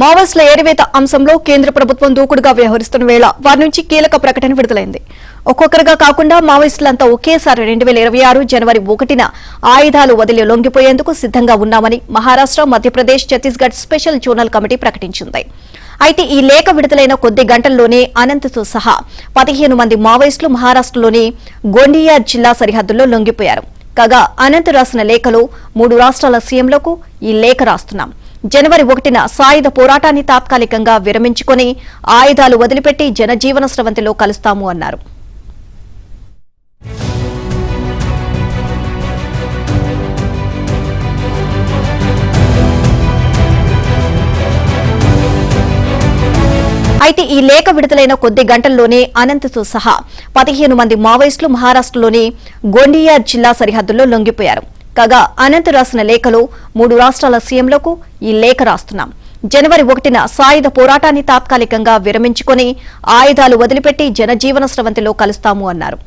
మావోయిస్టుల ఏరివేత అంశంలో కేంద్ర ప్రభుత్వం దూకుడుగా వ్యవహరిస్తున్న వేళ వారి నుంచి కీలక ప్రకటన విడుదలైంది. ఒక్కొక్కరుగా కాకుండా మావోయిస్టులంతా ఒకేసారి 2026 జనవరి 1న ఆయుధాలు వదిలి లొంగిపోయేందుకు సిద్దంగా ఉన్నామని Maharashtra, Madhya Pradesh, Chhattisgarh special zonal committee ప్రకటించింది. అయితే ఈ లేఖ విడుదలైన కొద్ది గంటల్లోనే అనంత్తో సహా 15 మంది మావోయిస్టులు మహారాష్ట్రలోని గోండియా జిల్లా సరిహద్దుల్లో లొంగిపోయారు. కాగా అనంత్ రాసిన లేఖలో 3 రాష్ట్రాల సీఎంలకు ఈ లేఖ రాస్తున్నాం. జనవరి 1న సాయుధ పోరాటాన్ని తాత్కాలికంగా విరమించుకుని ఆయుధాలు వదిలిపెట్టి జనజీవన స్రవంతిలో కలుస్తాము అన్నారు. అయితే ఈ లేఖ విడుదలైన కొద్ది గంటల్లోనే అనంత్తో సహా 15 మంది మావోయిస్టులు మహారాష్ట్రలోని గోండియా జిల్లా సరిహద్దుల్లో లొంగిపోయారు. కాగా అనంత్ రాసిన లేఖలో 3 రాష్ట్రాల సీఎంలకు ఈ లేఖ రాస్తున్నాం. జనవరి 1న సాయుధ పోరాటాన్ని తాత్కాలికంగా విరమించుకుని ఆయుధాలు వదిలిపెట్టి జనజీవన స్రవంతిలో కలుస్తాము అన్నారు.